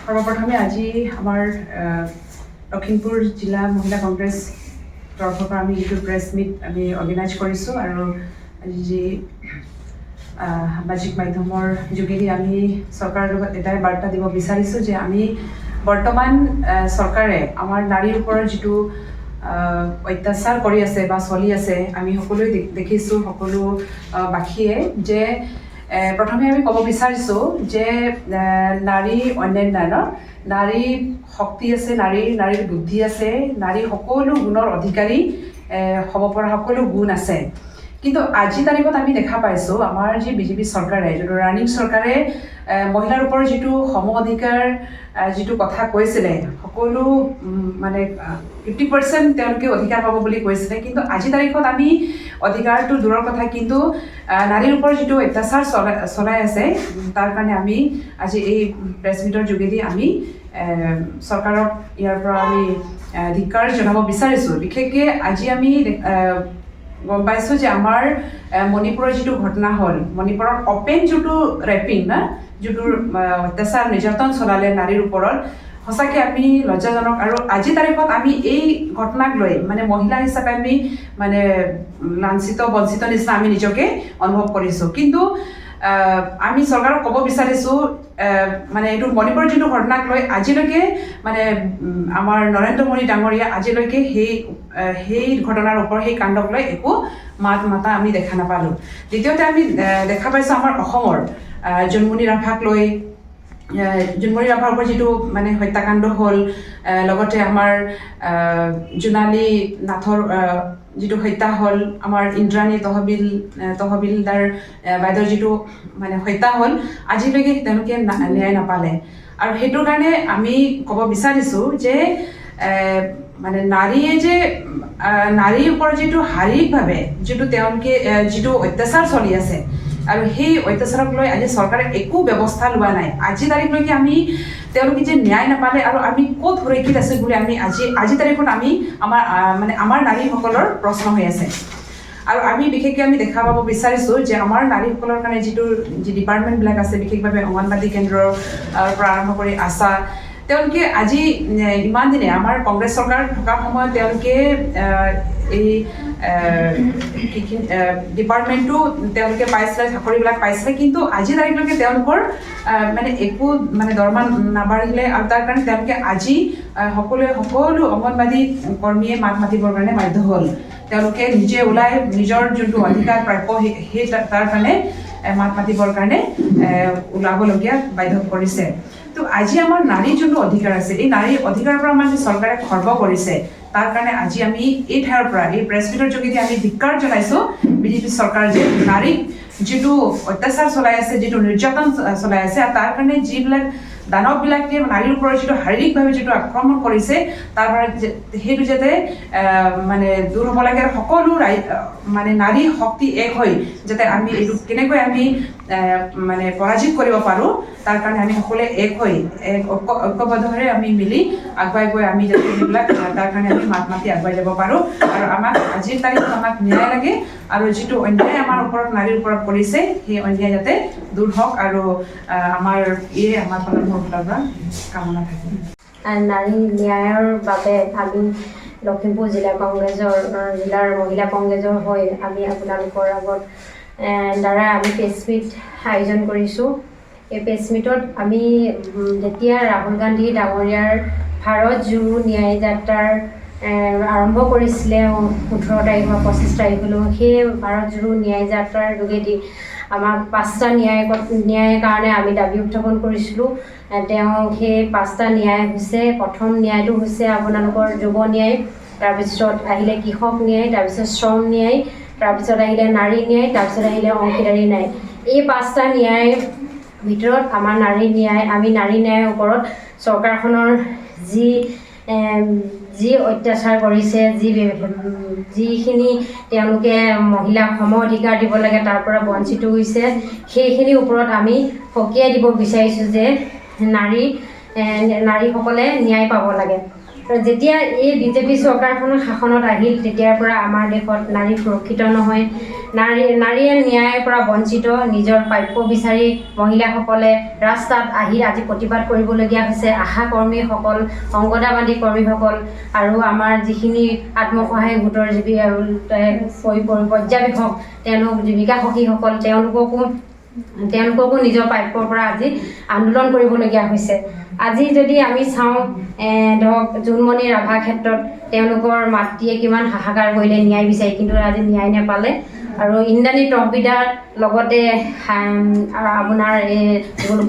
সৰ্বপ্ৰথমে আজি আমাৰ লখিমপুৰ জিলা মহিলা কংগ্ৰেস তৰফৰ পৰা আমি এইটো প্ৰেছ মিট আমি অৰ্গেনাইজ কৰিছোঁ আৰু আজি যি সামাজিক মাধ্যমৰ যোগেদি আমি চৰকাৰৰ লগত এটাই বাৰ্তা দিব বিচাৰিছোঁ যে আমি বৰ্তমান চৰকাৰে আমাৰ নাৰীৰ ওপৰত যিটো অত্যাচাৰ কৰি আছে বা চলি আছে আমি সকলোৱে দেখিছোঁ সকলো বাসীয়ে যে প্ৰথমে আমি ক'ব বিচাৰিছোঁ যে নাৰী অন্যান্য নাৰী শক্তি আছে নাৰীৰ বুদ্ধি আছে নাৰী সকলো গুণৰ অধিকাৰী হ'ব পৰা সকলো গুণ আছে কিন্তু আজি তাৰিখত আমি দেখা পাইছোঁ আমাৰ যি বিজেপি চৰকাৰে যিটো ৰানিং চৰকাৰে মহিলাৰ ওপৰত যিটো সম অধিকাৰ যিটো কথা কৈছিলে সকলো মানে 50% তেওঁলোকে অধিকাৰ পাব বুলি কৈছিলে কিন্তু আজি তাৰিখত আমি অধিকাৰটো দূৰৰ কথা কিন্তু নাৰীৰ ওপৰত যিটো অত্যাচাৰ চলাই আছে তাৰ কাৰণে আমি আজি এই প্ৰেছ মিটৰ যোগেদি আমি চৰকাৰক ইয়াৰ পৰা আমি ধিক্কাৰ জনাব বিচাৰিছোঁ বিশেষকৈ আজি আমি গম পাইছোঁ যে আমাৰ মণিপুৰৰ যিটো ঘটনা হ'ল মণিপুৰৰ অপেন যিটো ৰেপিং না যিটো অত্যাচাৰ নিৰ্যাতন চলালে নাৰীৰ ওপৰত সঁচাকৈ আমি লজ্জাজনক আৰু আজি তাৰিখত আমি এই ঘটনাক লৈ মানে মহিলা হিচাপে আমি মানে লাঞ্ছিত বঞ্চিত নিচিনা আমি নিজকে অনুভৱ কৰিছোঁ কিন্তু আমি চৰকাৰক ক'ব বিচাৰিছোঁ মানে এইটো মণিপুৰৰ যিটো ঘটনাক লৈ আজিলৈকে মানে আমাৰ নৰেন্দ্ৰ মোদী ডাঙৰীয়া আজিলৈকে সেই ঘটনাৰ ওপৰত সেই কাণ্ডক লৈ একো মাত মাতা আমি দেখা নাপালোঁ দ্বিতীয়তে আমি দেখা পাইছোঁ আমাৰ অসমৰ জোনমণি ৰাভাক লৈ জোনমণি ৰাভাৰ ওপৰত যিটো মানে হত্যাকাণ্ড হ'ল লগতে আমাৰ জোনালী নাথৰ যিটো হত্যা হ'ল আমাৰ ইন্দ্ৰাণী তহবিলদাৰ বাইদেউৰ যিটো মানে হত্যা হ'ল আজিলৈকে তেওঁলোকে ন্যায় নাপালে আৰু সেইটোৰ কাৰণে আমি ক'ব বিচাৰিছোঁ যে মানে নাৰীয়ে যে নাৰীৰ ওপৰত যিটো শাৰীৰিকভাৱে যিটো তেওঁলোকে যিটো অত্যাচাৰ চলি আছে আৰু সেই অত্যাচাৰক লৈ আজি চৰকাৰে একো ব্যৱস্থা লোৱা নাই আজি তাৰিখলৈকে আমি তেওঁলোকে যে ন্যায় নাপালে আৰু আমি ক'ত সুৰক্ষিত আছে বুলি আমি আজি তাৰিখত আমি আমাৰ নাৰীসকলৰ প্ৰশ্ন হৈ আছে আৰু আমি বিশেষকৈ আমি দেখা পাব বিচাৰিছোঁ যে আমাৰ নাৰীসকলৰ কাৰণে যি ডিপাৰ্টমেণ্টবিলাক আছে বিশেষভাৱে অংগনবাদী কেন্দ্ৰৰ পৰা আৰম্ভ কৰি আশা তেওঁলোকে আজি ইমান দিনে আমাৰ কংগ্ৰেছ চৰকাৰ থকাৰ সময়ত তেওঁলোকে এই ডিপাৰ্টমেণ্টটো তেওঁলোকে পাইছিলে চাকৰিবিলাক পাইছিলে কিন্তু আজি তাৰিখলৈকে তেওঁলোকৰ মানে একো মানে দৰমহা নাবাঢ়িলে আৰু তাৰ কাৰণে তেওঁলোকে আজি সকলো অংগনবাদী কৰ্মীয়ে মাত মাতিবৰ কাৰণে বাধ্য হ'ল তেওঁলোকে নিজে ওলাই নিজৰ যোনটো অধিকাৰ প্ৰাপ্য সেই তাৰ কাৰণে মাত মাতিবৰ কাৰণে ওলাবলগীয়া বাধ্য কৰিছে তো আজি আমাৰ নাৰীৰ যোনটো অধিকাৰ আছে এই নাৰীৰ অধিকাৰৰ পৰা আমাৰ যে চৰকাৰে খৰ্ব কৰিছে তাৰ কাৰণে আজি আমি এই ঠাইৰ পৰা এই প্ৰেছ মিটৰ যোগেদি আমি ধিক্কাৰ জনাইছোঁ বিজেপি চৰকাৰ যে নাৰীক যিটো অত্যাচাৰ চলাই আছে যিটো নিৰ্যাতন চলাই আছে আৰু তাৰ কাৰণে যিবিলাক দানৱবিলাকে নাৰীৰ ওপৰত যিটো শাৰীৰিকভাৱে যিটো আক্ৰমণ কৰিছে তাৰ পৰা সেইটো যাতে মানে দূৰ হ'ব লাগে আৰু সকলো মানে নাৰী শক্তি এক হৈ যাতে আমি এইটো কেনেকৈ আমি মানে পৰাজিত কৰিব পাৰোঁ তাৰ কাৰণে আমি সকলোৱে এক হৈ ঐক্যবদ্ধভাৱে আমি মিলি আগুৱাই গৈ আমি যাতে সেইবিলাক তাৰ কাৰণে আমি মাত মাতি আগুৱাই যাব পাৰোঁ আৰু আমাক আজিৰ তাৰিখত আমাক ন্যায় লাগে আৰু যিটো অন্যায় আমাৰ ওপৰত নাৰীৰ ওপৰত কৰিছে সেই অন্যায় যাতে দূৰ হওক আৰু আমাৰ ফালৰ পৰা কামনা থাকে নাৰী ন্যায়ৰ বাবে আমি লখিমপুৰ জিলাৰ মহিলা কংগ্ৰেছৰ হৈ আমি আপোনালোকৰ আগত দ্বাৰা আমি প্ৰেছ মিট আয়োজন কৰিছোঁ এই প্ৰেছ মিটত আমি যেতিয়া ৰাহুল গান্ধী ডাঙৰীয়াৰ ভাৰত জোৰো ন্যায় যাত্ৰাৰ আৰম্ভ কৰিছিলে 18 তাৰিখ বা 25 তাৰিখলৈ সেই ভাৰত জোৰো ন্যায় যাত্ৰাৰ যোগেদি আমাক 5টা ন্যায়ৰ কাৰণে আমি দাবী উত্থাপন কৰিছিলোঁ তেওঁ সেই 5টা ন্যায় হৈছে প্ৰথম ন্যায়টো হৈছে আপোনালোকৰ যুৱ ন্যায় তাৰপিছত আহিলে কৃষক ন্যায় তাৰপিছত শ্ৰম ন্যায় তাৰপিছত আহিলে নাৰী ন্যায় তাৰপিছত আহিলে অংশীদাৰী ন্যায় এই 5টা ন্যায়ৰ ভিতৰত আমাৰ আমি নাৰী ন্যায়ৰ ওপৰত চৰকাৰখনৰ যি অত্যাচাৰ কৰিছে যিখিনি তেওঁলোকে মহিলাক সম অধিকাৰ দিব লাগে তাৰ পৰা বঞ্চিত হৈছে সেইখিনিৰ ওপৰত আমি সকীয়াই দিব বিচাৰিছোঁ যে নাৰীসকলে ন্যায় পাব লাগে যেতিয়া এই বিজেপি চৰকাৰখনৰ শাসনত আহিল তেতিয়াৰ পৰা আমাৰ দেশত নাৰী সুৰক্ষিত নহয়, নাৰীয়ে ন্যায়ৰ পৰা বঞ্চিত। নিজৰ প্ৰাপ্য বিচাৰি মহিলাসকলে ৰাস্তাত আহি আজি প্ৰতিবাদ কৰিবলগীয়া হৈছে। আশা কৰ্মীসকল, অংগনবাদী কৰ্মীসকল আৰু আমাৰ যিখিনি আত্মসহায়ক গোটৰ পৰ্যবেক্ষক, তেওঁলোক জীৱিকা সখীসকল, তেওঁলোককো নিজৰ প্ৰাপ্যৰ পৰা আজি আন্দোলন কৰিবলগীয়া হৈছে। আজি যদি আমি চাওঁ ধৰক জোনমণি ৰাভাৰ ক্ষেত্ৰত তেওঁলোকৰ মাতৃয়ে কিমান হাহাকাৰ কৰিলে ন্যায় বিচাৰি, কিন্তু আজি ন্যায় নাপালে। আৰু ইন্দ্ৰাণী তহবিদাৰ লগতে আপোনাৰ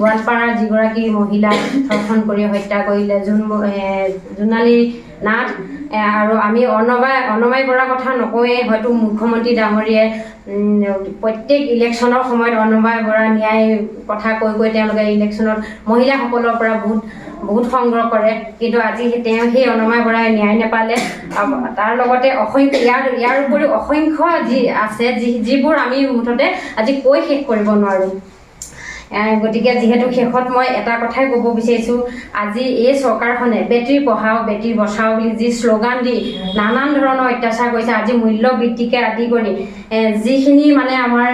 গোৱালপাৰাৰ যিগৰাকী মহিলা ধৰ্ষণ কৰি হত্যা কৰিলে জোনালী নাথ, আৰু আমি অনমাই বৰাৰ কথা নকওঁৱেই। হয়তো মুখ্যমন্ত্ৰী ডাঙৰীয়াই প্ৰত্যেক ইলেকশ্যনৰ সময়ত অনমাই বৰা ন্যায় কথা কৈ তেওঁলোকে ইলেকশ্যনত মহিলাসকলৰ পৰা বহুত সংগ্ৰহ কৰে, কিন্তু আজি তেওঁ সেই অনমাই বৰাই ন্যায় নাপালে। তাৰ লগতে ইয়াৰ উপৰিও অসংখ্য যি আছে যিবোৰ আমি মুঠতে আজি কৈ শেষ কৰিব নোৱাৰোঁ। গতিকে যিহেতু শেষত মই এটা কথাই ক'ব বিচাৰিছোঁ, আজি এই চৰকাৰখনে বেটী পঢ়াও বেটী বচাও বুলি যি শ্লোগান দি নানান ধৰণৰ অত্যাচাৰ কৰিছে। আজি মূল্য বৃদ্ধিকে আদি কৰি যিখিনি মানে আমাৰ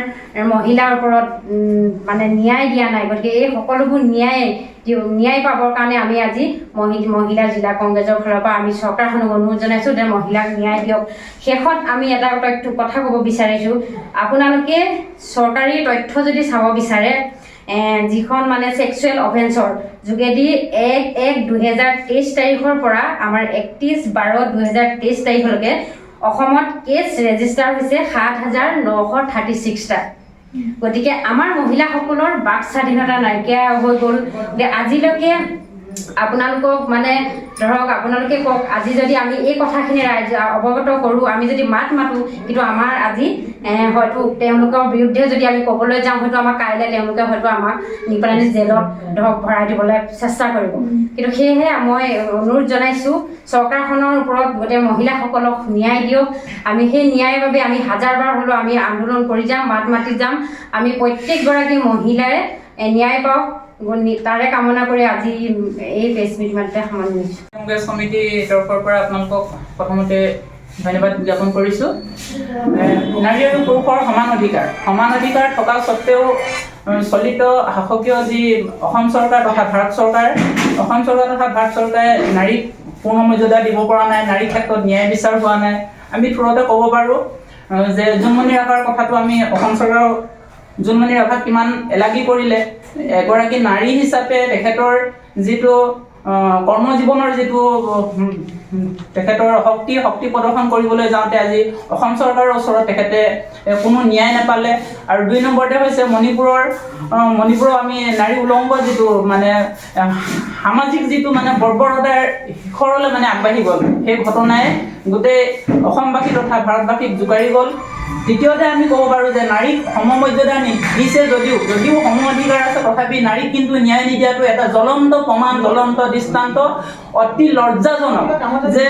মহিলাৰ ওপৰত মানে ন্যায় দিয়া নাই, গতিকে এই সকলোবোৰ ন্যায় পাবৰ কাৰণে আমি আজি মহিলা জিলা কংগ্ৰেছৰ ফালৰ পৰা আমি চৰকাৰখনক অনুৰোধ জনাইছোঁ যে মহিলাক ন্যায় দিয়ক। শেষত আমি এটা কথা ক'ব বিচাৰিছোঁ, আপোনালোকে চৰকাৰী তথ্য যদি চাব বিচাৰে, যিখন মানে ছেক্সুৱেল অফেন্সৰ যোগেদি 1/1/2023 তাৰিখৰ পৰা আমাৰ 31/12/2023 তাৰিখলৈকে অসমত কেছ ৰেজিষ্টাৰ হৈছে 7,936টা। গতিকে আমাৰ মহিলাসকলৰ বাক স্বাধীনতা নাইকিয়া হৈ গ'ল। আজিলৈকে আপোনালোকক মানে ধৰক আপোনালোকে কওক, আজি যদি আমি এই কথাখিনি ৰাইজ অৱগত কৰোঁ, আমি যদি মাতোঁ, কিন্তু আমাৰ আজি হয়তো তেওঁলোকৰ বিৰুদ্ধে যদি আমি ক'বলৈ যাওঁ, হয়তো আমাক কাইলৈ তেওঁলোকে হয়তো আমাক নি পেলাই জেলত ধৰক ভৰাই দিবলৈ চেষ্টা কৰিব। কিন্তু সেয়েহে মই অনুৰোধ জনাইছোঁ চৰকাৰখনৰ ওপৰত গোটেই মহিলাসকলক ন্যায় দিয়ক। আমি সেই ন্যায়ৰ বাবে আমি হাজাৰবাৰ হ'লেও আমি আন্দোলন কৰি যাম, মাত মাতি যাম। আমি প্ৰত্যেকগৰাকী মহিলাই ন্যায় পাওক, তাৰে কামনা কৰি আজি এই প্ৰেছ মিট মাতে সামৰণি মাৰিছোঁ। কংগ্ৰেছ কমিটিৰ তৰফৰ পৰা আপোনালোকক প্ৰথমতে ধন্যবাদ জ্ঞাপন কৰিছোঁ। নাৰী আৰু পুৰুষৰ সমান অধিকাৰ থকা স্বত্বেও চলিত শাসকীয় যি অসম চৰকাৰ তথা ভাৰত চৰকাৰে নাৰীক পূৰ্ণ মৰ্যাদা দিব পৰা নাই, নাৰীৰ ক্ষেত্ৰত ন্যায় বিচাৰ হোৱা নাই। আমি থোৰতে ক'ব পাৰোঁ যে জোনমণি ৰাভাৰ কথাটো আমি অসম চৰকাৰৰ জোনমণি ৰাভাক কিমান এলাগী কৰিলে। এগৰাকী নাৰী হিচাপে তেখেতৰ যিটো কৰ্মজীৱনৰ যিটো তেখেতৰ শক্তি প্ৰদৰ্শন কৰিবলৈ যাওঁতে আজি অসম চৰকাৰৰ ওচৰত তেখেতে কোনো ন্যায় নাপালে। আৰু 2 নম্বৰতে হৈছে মণিপুৰৰ আমি নাৰী উলংগ যিটো মানে সামাজিক যিটো মানে বৰ্বৰতাৰ শিখৰলৈ মানে আগবাঢ়ি গ'ল, সেই ঘটনাই গোটেই অসমবাসী তথা ভাৰতবাসীক জোকাৰি গ'ল। দ্বিতীয়তে আমি ক'ব পাৰোঁ যে নাৰীক সমমৰ্যাদা দিছে যদিও সম অধিকাৰ আছে, তথাপি নাৰীক কিন্তু ন্যায় নিদিয়াটো এটা জ্বলন্ত প্ৰমাণ, জ্বলন্ত দৃষ্টান্ত। অতি লজ্জাজনক যে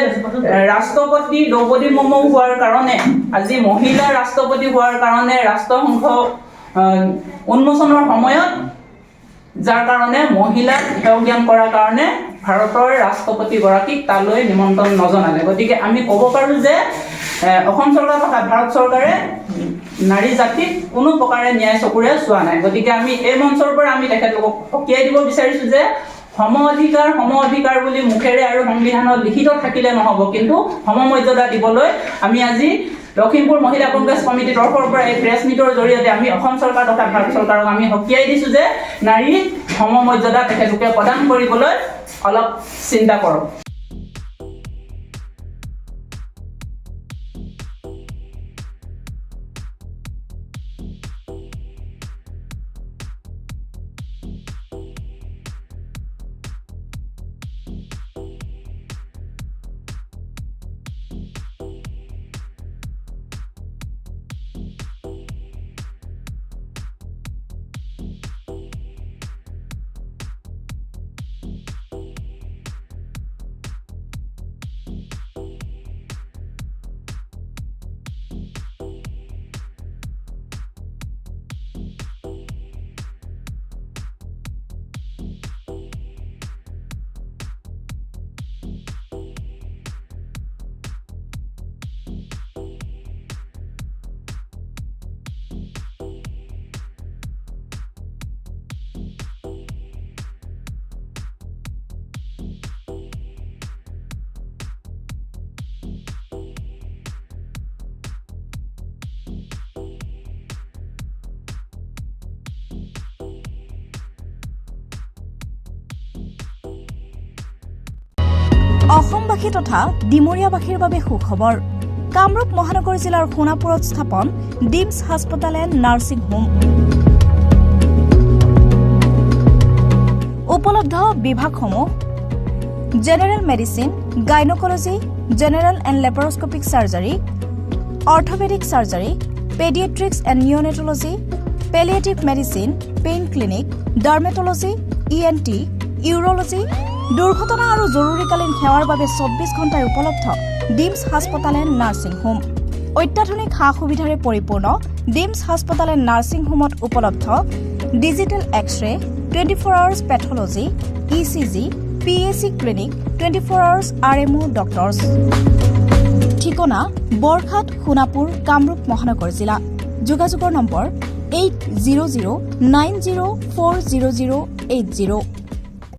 ৰাষ্ট্ৰপতি দ্ৰৌপদী মুৰ্মু হোৱাৰ কাৰণে, আজি মহিলা ৰাষ্ট্ৰপতি হোৱাৰ কাৰণে ৰাষ্ট্ৰসংঘ উন্মোচনৰ সময়ত যাৰ কাৰণে মহিলাক সেৱা জ্ঞান কৰাৰ কাৰণে ভাৰতৰ ৰাষ্ট্ৰপতিগৰাকীক তালৈ নিমন্ত্ৰণ নজনালে। গতিকে আমি ক'ব পাৰোঁ যে অসম চৰকাৰ তথা ভাৰত চৰকাৰে নাৰী জাতিক কোনো প্ৰকাৰে ন্যায় চকুৰে চোৱা নাই। গতিকে আমি এই মঞ্চৰ পৰা আমি তেখেতলোকক সকীয়াই দিব বিচাৰিছোঁ যে সম অধিকাৰ বুলি মুখেৰে আৰু সংবিধানত লিখিত থাকিলে নহ'ব, কিন্তু সমমৰ্যাদা দিবলৈ আমি আজি লখিমপুৰ মহিলা কংগ্ৰেছ কমিটিৰ তৰফৰ পৰা এই প্ৰেছ মিটৰ জৰিয়তে আমি অসম চৰকাৰ তথা ভাৰত চৰকাৰক আমি সকীয়াই দিছোঁ যে নাৰীক সমমৰ্যাদা তেখেতলোকে প্ৰদান কৰিবলৈ অলপ চিন্তা কৰক। অসমবাসী তথা ডিমৰীয়াবাসীৰ বাবে সুখবৰ। কামৰূপ মহানগৰ জিলাৰ সোণাপুৰত স্থাপন ডিমছ হাস্পতাল এণ্ড নাৰ্ছিং হোম। উপলব্ধ বিভাগসমূহ general medicine, gynaecology, general and laparoscopic surgery, orthopaedic surgery, paediatrics and neonatology, palliative medicine, pain clinic, dermatology, ENT, urology, দুৰ্ঘটনা আৰু জৰুৰীকালীন সেৱাৰ বাবে 24 ঘণ্টাই উপলব্ধ ডিমছ হাস্পতাল এণ্ড নাৰ্ছিং হোম। অত্যাধুনিক সা সুবিধাৰে পৰিপূৰ্ণ ডিমছ হাস্পতাল এণ্ড নাৰ্ছিং হোমত উপলব্ধ digital x-ray, 24 hours pathology, ECG, PAC clinic, 24 hours RMO doctors. ঠিকনা বৰঘাট, সোণাপুৰ, কামৰূপ মহানগৰ জিলা। যোগাযোগৰ নম্বৰ 8009040080।